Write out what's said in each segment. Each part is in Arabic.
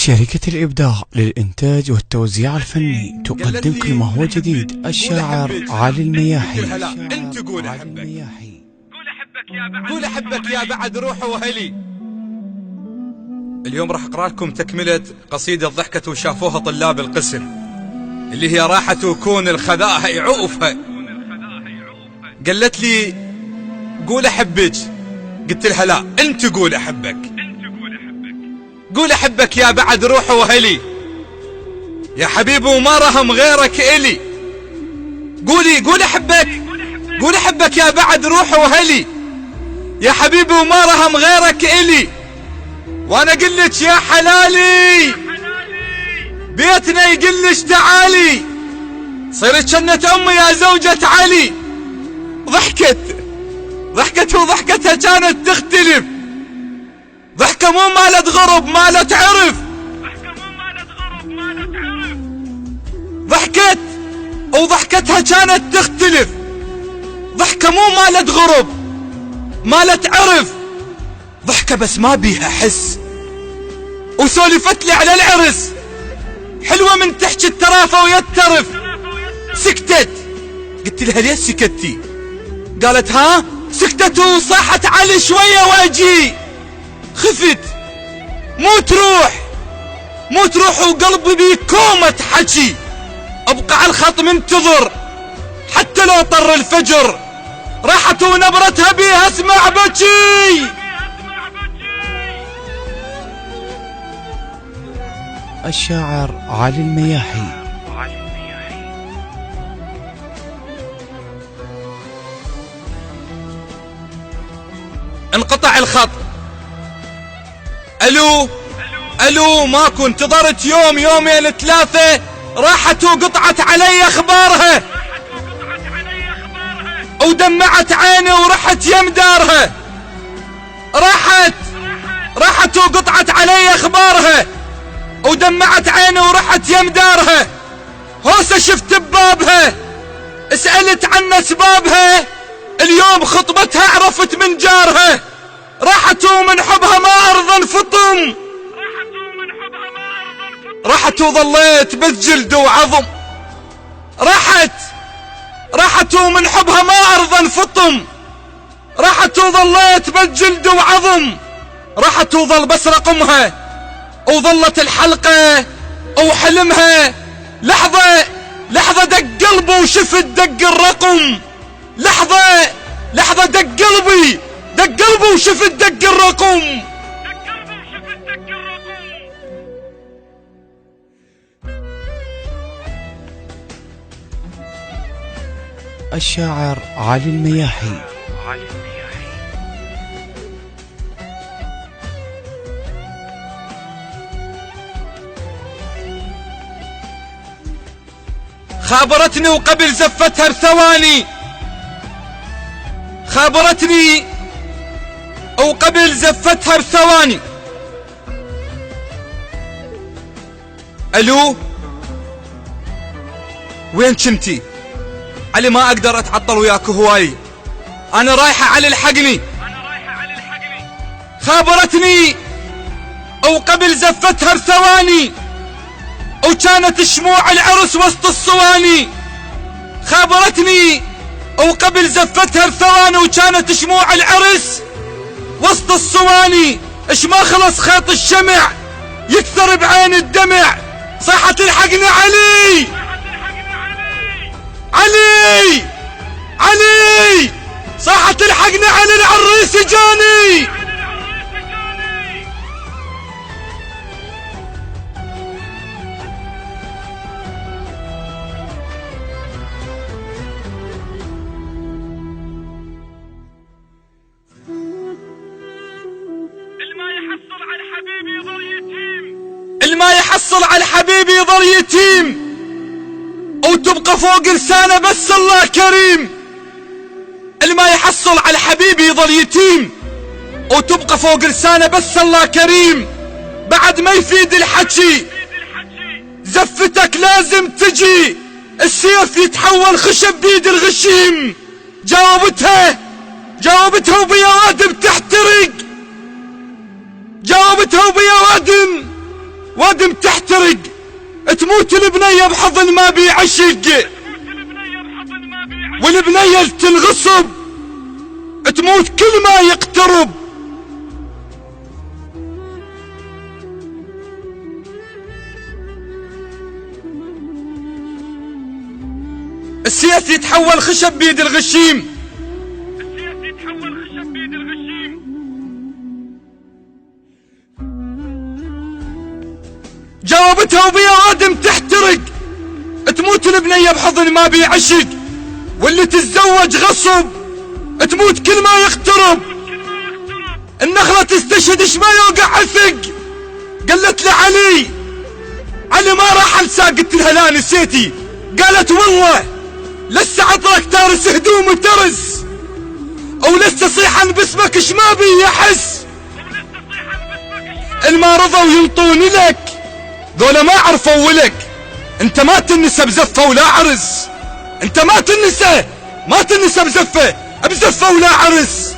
شركة الإبداع للإنتاج والتوزيع الفني تقدم كل ما هو جديد. الشاعر علي المياحي. انت قول احبك، قول احبك يا بعد روحي وهلي. اليوم راح اقرا لكم تكملة قصيدة ضحكت وشافوها طلاب القسم، اللي هي راحت وكون الخذاها يعوفها. قالت لي قول احبك، قلت لها لا انت قول احبك. قول احبك يا بعد روحي وهلي، يا حبيبي وما رهم غيرك الي. قول احبك، قول احبك يا بعد روحي وهلي، يا حبيبي وما رهم غيرك الي. وانا قلت يا حلالي بيتنا يقلش تعالي، صيرت جنة امي يا زوجة علي. ضحكت وضحكتها كانت تختلف، ضحكة مو مالت غرب مالت عرف. ضحكت وضحكتها كانت تختلف، ضحكة مو مالت غرب مالت عرف. ضحكة بس ما بيها حس، وسولفت لي على العرس حلوة من تحكي الترافة ويترف. سكتت، قلت لها ليش سكتي؟ قالت ها سكتت وصاحت علي شوية واجي. خفت مو تروح وقلبي بيك كومة حكي. ابقى على الخط منتظر حتى لو طر الفجر، راحت ونبرتها بيها اسمع بكي. الشاعر علي المياحي. انقطع الخط. الو ماكو، انتظرت يوم يومين ثلاثة، راحت وقطعت علي اخبارها ودمعت عيني ورحت يم دارها. راحت وقطعت علي اخبارها ودمعت عيني ورحت يم دارها. هوسة شفت ببابها سألت عن اسبابها، اليوم خطبتها عرفت من جارها. راحت ومن حبها ما ارضى انفطم، راحت وظليت بس جلد وعظم. راحت ومن حبها ما ارضى انفطم، راحت وظليت بس جلد وعظم. راحت وظل بس رقمها وظلت الحلقة وحلمها. لحظة دق قلبه وشفت دق الرقم. لحظة دق قلبي وشفت دق الرقم. الشاعر علي المياحي. خابرتني وقبل زفتها بثواني، خابرتني وقبل زفتها بثواني. الو وين كنتي؟ علي ما اقدر اتعطل وياك هواي، انا رايحة علي الحقني. خابرتني وقبل زفتها بثواني، وكانت شموع العرس وسط الصواني. خابرتني وقبل زفتها بثواني، وكانت شموع العرس وسط الصواني. اش ما خلص خيط الشمع يكثر بعين الدمع، صاحت الحقني علي صاحت الحقني علي العريس جاني. الما يحصل على الحبيب يظل يتيم، وتبقى فوق لسانه بس الله كريم. الما يحصل على الحبيب يظل يتيم، وتبقى فوق لسانه بس الله كريم. بعد ما يفيد الحكي زفتك لازم تجي، السيف يتحول خشب بيد الغشيم. جاوبتها وبيا وادم تحترق، جاوبتها وبيا وادم وادم تحترق، تموت البنية بحضن ما بيعشق، والبنية تنغصب تموت كل ما يقترب. السيف يتحول خشب بيد الغشيم، جاوبتها وبيا وادم تحترق، تموت البنية بحضن ما بيعشق، واللي تتزوج غصب تموت كل ما يقترب. النخلة تستشهد اش ما يوقع عثق، قالت لي علي ما راح انساه، قلت لها لا نسيتي، قالت والله لسه عطرك تارس هدوم ترس، ولسه صيحا باسمك اش ما بي يحس. الما رضوا ينطوني لك ذولا ما عرفوا ولك، انت ما تنسى بزفة ولا عرس، انت ما تنسى بزفة ولا عرس.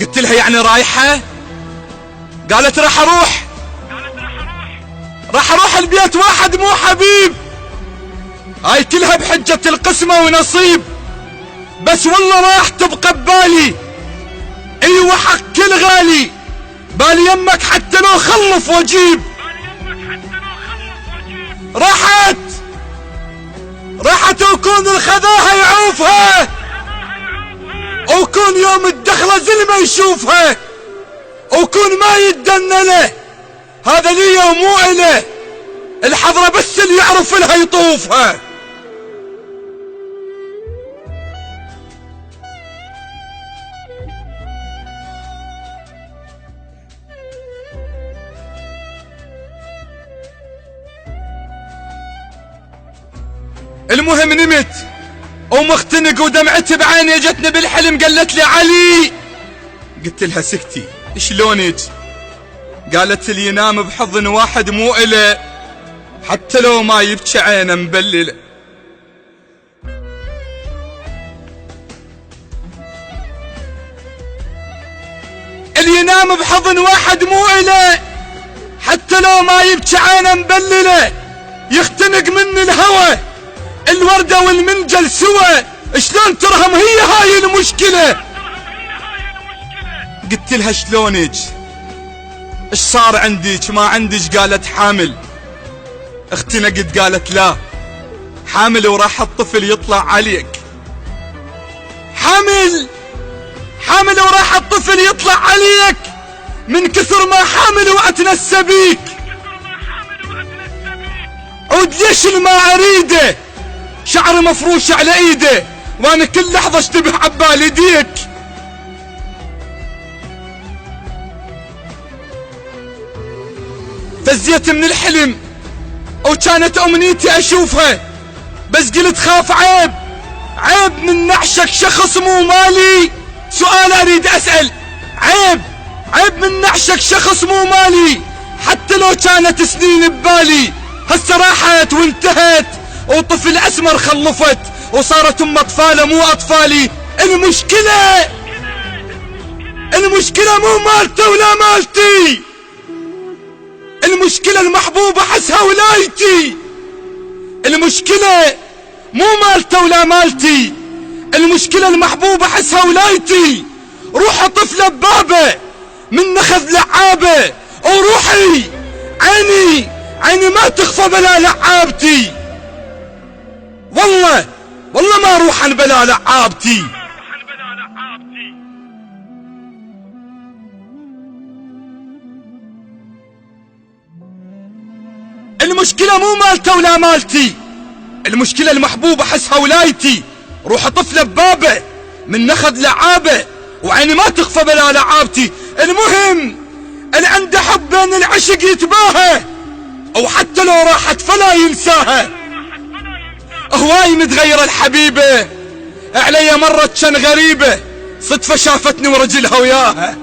قلت لها يعني رايحة؟ قالت راح اروح البيت واحد مو حبيب، هاي كلها بحجة القسمة ونصيب، بس والله راح تبقى ببالي، ايوه حق كل غالي، بالي يمك حتى لو خلف واجيب. راحت وكون الخذاها يعوفها، وكون يوم الدخلة زلمة يشوفها، وكون ما يتدنى له، هذا لي ومو إله، الحضرة بس اللي يعرف لها يطوفها. المهم نمت ومختنق ودمعتي بعيني، جتني بالحلم قالت لي علي، قلت لها سكتي شلونك؟ قالت لي ينام بحضن واحد مو إله، حتى لو ما يبكي عينه مبلله. اللي ينام بحضن واحد مو إله، حتى لو ما يبكي عينه مبلله، يختنق من الهوى الوردة والمنجل سوا، شلون ترهم هي هاي المشكلة؟ قلت لها شلونك؟ ايش صار عندك؟ ما عندك؟ قالت حامل. اختنقت قالت لا حامل وراح الطفل يطلع عليك. حامل وراح الطفل يطلع عليك، من كثر ما حامل واتنسى بيك، عود ليش ما اريده، شعر مفروش على ايده، وانا كل لحظة اشتبه عبالي ديك. فزيت من الحلم وكانت امنيتي اشوفها، بس قلت خاف عيب من نعشك شخص مو مالي. سؤال اريد اسأل، عيب من نعشك شخص مو مالي، حتى لو كانت سنين ببالي، هسه راحت وانتهت وطفل اسمر خلفت، وصارت ام اطفاله مو اطفالي. المشكلة مو مالته ولا مالتي، المشكلة المحبوبة حسها ولايتي. المشكلة مو مالته ولا مالتي، المشكلة المحبوبة حسها ولايتي. روح طفلة ببابه من نخذ لعابه، وروحي عيني ما تخفى بلا لعابتي، والله ما روحا بلا لعابتي. المشكلة مو مالته ولا مالتي، المشكلة المحبوبة حسها ولايتي. روح طفلة ببابه من نخذ لعابه، وعيني ما تخفى بلا لعابتي. المهم اللي عنده حب بين العشق يتباهى، او حتى لو راحت فلا ينساها. هواي متغيرة الحبيبة، علي مرت كان غريبة، صدفة شافتني ورجلها وياها.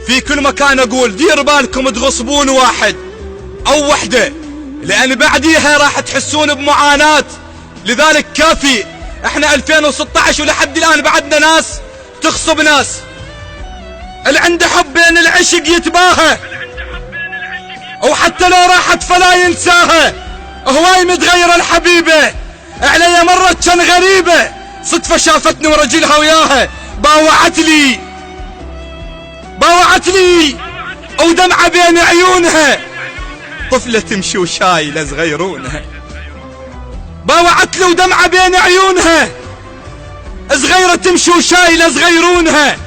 في كل مكان اقول دير بالكم تغصبون واحد او وحده، لان بعديها راح تحسون بمعاناة. لذلك كافي، احنا 2016 ولحد الان بعدنا ناس تغصب ناس. اللي عنده حب بين العشق يتباهى، او حتى لو راحت فلا ينساها. هواي متغيرة الحبيبة، علي مرت كان غريبة، صدفة شافتني ورجلها وياها باوعت لي ودمعة بين عيونها، طفلة تمشي وشايلة صغيرونها. باوعت لي ودمعة بين عيونها، صغيرة تمشي وشايلة صغيرونها،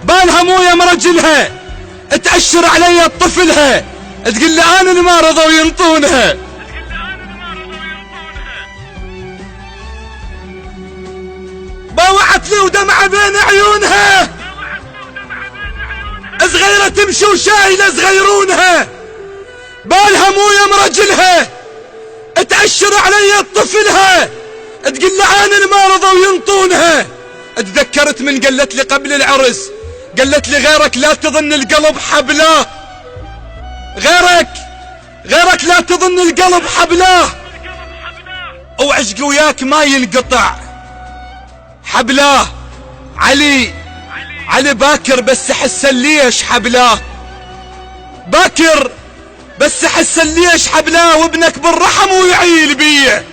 بالها مويه مرجلها، تأشر علي طفلها، تقول لي انا اللي ما رضوا ينطونها. باوعت لي ودمعة بين عيونها، صغيرة تمشي وشايلة صغيرونها، بالها مويه مرجلها، تأشر علي طفلها، تقول لي انا اللي ما رضوا ينطونها. اتذكرت من قالت لي قبل العرس، قالت لي غيرك لا تظن القلب حبلاه، غيرك لا تظن القلب حبلاه، وعشق وياك ما ينقطع حبلاه. علي باكر بس حس ليش حبلاه، باكر بس حس ليش حبلاه، وابنك بالرحم ويعيل بيه.